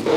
Hey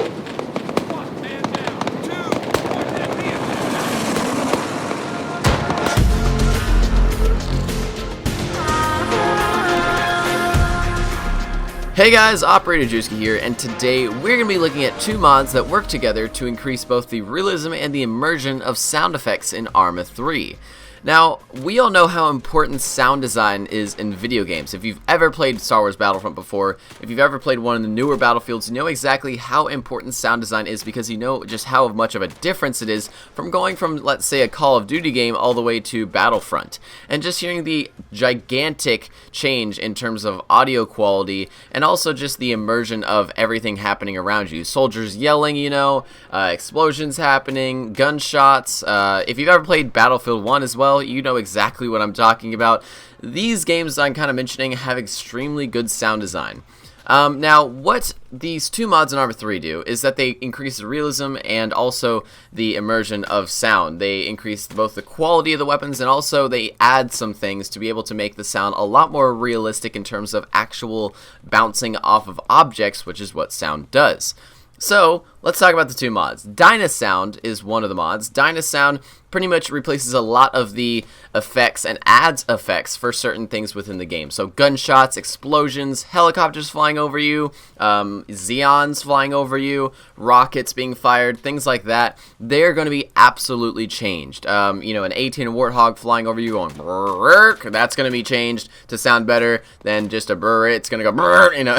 guys, Operator Drewski here, and today we're going to be looking at two mods that work together to increase both the realism and the immersion of sound effects in ArmA 3. Now, we all know how important sound design is in video games. If you've ever played Star Wars Battlefront before, if you've ever played one of the newer Battlefields, you know exactly how important sound design is because you know just how much of a difference it is from going from, let's say, a Call of Duty game all the way to Battlefront. And just hearing the gigantic change in terms of audio quality and also just the immersion of everything happening around you. Soldiers yelling, you know, explosions happening, gunshots. If you've ever played Battlefield 1 as well, you know exactly what I'm talking about. These games I'm kind of mentioning have extremely good sound design. Now, what these two mods in ArmA 3 do is that they increase the realism and also the immersion of sound. They increase both the quality of the weapons and also they add some things to be able to make the sound a lot more realistic in terms of actual bouncing off of objects, which is what sound does. So, let's talk about the two mods. Dynasound is one of the mods. Dynasound pretty much replaces a lot of the effects and adds effects for certain things within the game. So gunshots, explosions, helicopters flying over you, Xeons flying over you, rockets being fired, things like that. They're going to be absolutely changed. You know, an A-10 Warthog flying over you going brrrr, that's going to be changed to sound better than just a brrrr. It's going to go brrrr, you know.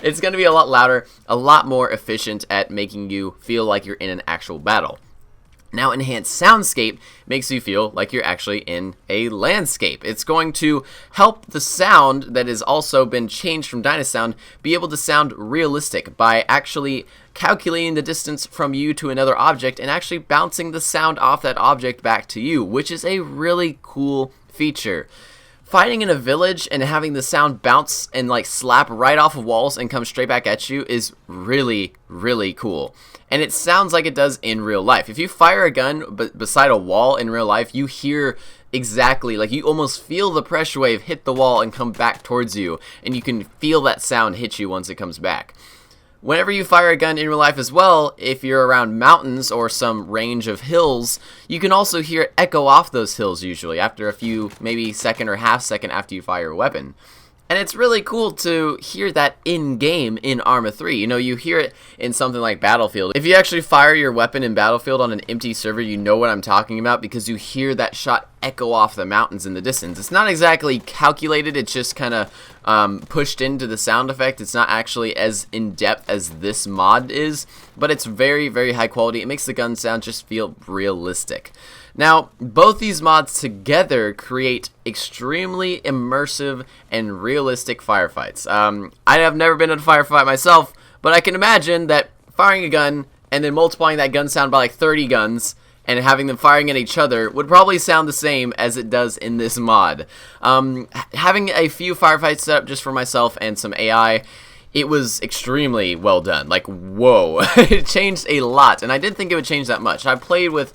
It's going to be a lot louder, a lot more efficient at making you feel like you're in an actual battle. Now, Enhanced Soundscape makes you feel like you're actually in a landscape. It's going to help the sound that has also been changed from Dynasound be able to sound realistic by actually calculating the distance from you to another object and actually bouncing the sound off that object back to you, which is a really cool feature. Fighting in a village and having the sound bounce and like slap right off of walls and come straight back at you is really, really cool. And it sounds like it does in real life. If you fire a gun beside a wall in real life, you hear exactly, like you almost feel the pressure wave hit the wall and come back towards you. And you can feel that sound hit you once it comes back. Whenever you fire a gun in real life as well, if you're around mountains or some range of hills, you can also hear it echo off those hills usually after a few, maybe second or half second after you fire a weapon. And it's really cool to hear that in-game in ArmA 3. You know, you hear it in something like Battlefield. If you actually fire your weapon in Battlefield on an empty server, you know what I'm talking about because you hear that shot echo off the mountains in the distance. It's not exactly calculated, it's just kind of pushed into the sound effect. It's not actually as in-depth as this mod is, but it's very, very high quality. It makes the gun sound just feel realistic. Now, both these mods together create extremely immersive and realistic firefights. I have never been in a firefight myself, but I can imagine that firing a gun and then multiplying that gun sound by like 30 guns and having them firing at each other would probably sound the same as it does in this mod. Having a few firefights set up just for myself and some AI, it was extremely well done. Like, whoa. It changed a lot, and I didn't think it would change that much. I played with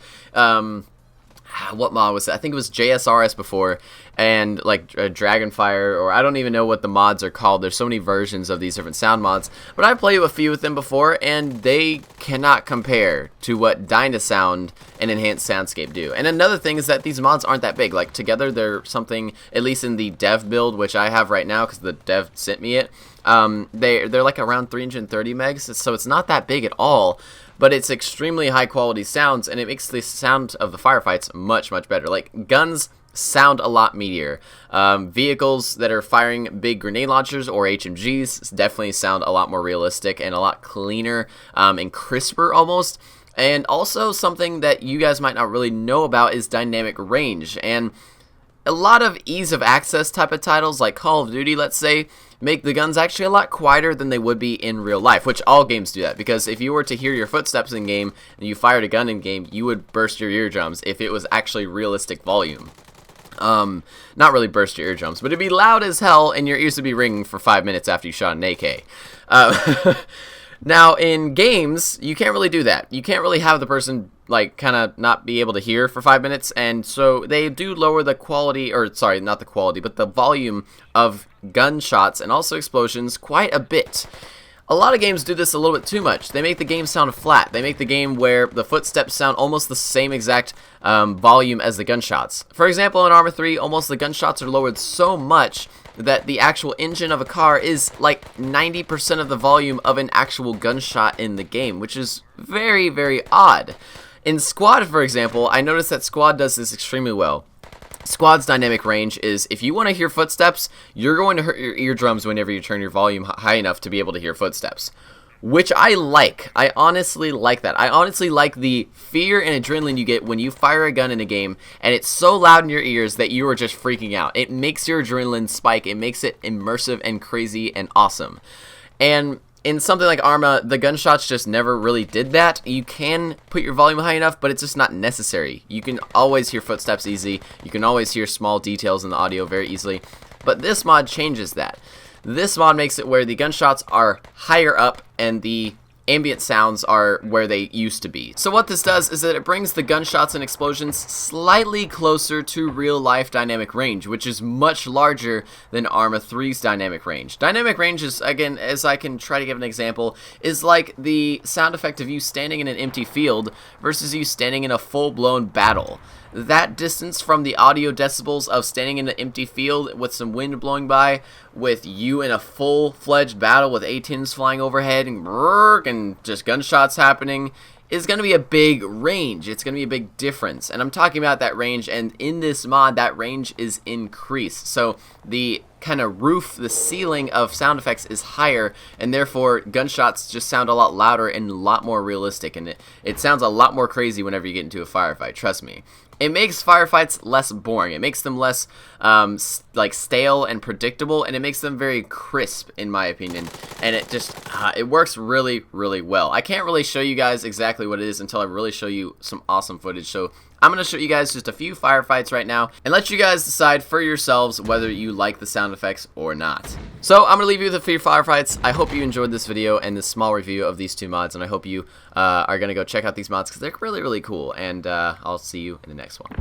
what mod was it? I think it was JSRS before, and like Dragonfire, or I don't even know what the mods are called. There's so many versions of these different sound mods, but I played with a few with them before, and they cannot compare to what Dynasound and Enhanced Soundscape do. And another thing is that these mods aren't that big. Like together, they're something, at least in the dev build, which I have right now because the dev sent me it. They're like around 330 megs, so it's not that big at all. But it's extremely high quality sounds, and it makes the sound of the firefights much, much better. Like, guns sound a lot meatier. Vehicles that are firing big grenade launchers or HMGs definitely sound a lot more realistic and a lot cleaner and crisper almost. And also something that you guys might not really know about is dynamic range. And a lot of ease of access type of titles like Call of Duty, let's say, make the guns actually a lot quieter than they would be in real life, which all games do that, because if you were to hear your footsteps in game and you fired a gun in game, you would burst your eardrums if it was actually realistic volume. Not really burst your eardrums, but it'd be loud as hell and your ears would be ringing for 5 minutes after you shot an AK. Now, in games, you can't really do that. You can't really have the person, like, kind of not be able to hear for 5 minutes, and so they do lower the quality, or, sorry, not the quality, but the volume of gunshots and also explosions quite a bit. A lot of games do this a little bit too much. They make the game sound flat. They make the game where the footsteps sound almost the same exact volume as the gunshots. For example, in ArmA 3, almost the gunshots are lowered so much that the actual engine of a car is like 90% of the volume of an actual gunshot in the game, which is very, very odd. In Squad, for example, I noticed that Squad does this extremely well. Squad's dynamic range is, if you want to hear footsteps, you're going to hurt your eardrums whenever you turn your volume high enough to be able to hear footsteps. Which I like. I honestly like that. I honestly like the fear and adrenaline you get when you fire a gun in a game and it's so loud in your ears that you are just freaking out. It makes your adrenaline spike. It makes it immersive and crazy and awesome. And in something like ArmA, the gunshots just never really did that. You can put your volume high enough, but it's just not necessary. You can always hear footsteps easy. You can always hear small details in the audio very easily. But this mod changes that. This mod makes it where the gunshots are higher up and the ambient sounds are where they used to be. So what this does is that it brings the gunshots and explosions slightly closer to real life dynamic range, which is much larger than ArmA 3's dynamic range. Dynamic range is, again, as I can try to give an example, is like the sound effect of you standing in an empty field versus you standing in a full-blown battle. That distance from the audio decibels of standing in an empty field with some wind blowing by, with you in a full-fledged battle with A-10s flying overhead and just gunshots happening, is going to be a big range. It's going to be a big difference. And I'm talking about that range, and in this mod, that range is increased. So the kind of roof, the ceiling of sound effects is higher, and therefore gunshots just sound a lot louder and a lot more realistic, and it sounds a lot more crazy whenever you get into a firefight, trust me. It makes firefights less boring. It makes them less like stale and predictable, and it makes them very crisp, in my opinion. And it just it works really, really well. I can't really show you guys exactly what it is until I really show you some awesome footage. So I'm going to show you guys just a few firefights right now and let you guys decide for yourselves whether you like the sound effects or not. So I'm going to leave you with a few firefights. I hope you enjoyed this video and this small review of these two mods, and I hope you are going to go check out these mods because they're really, really cool. And I'll see you in the next one.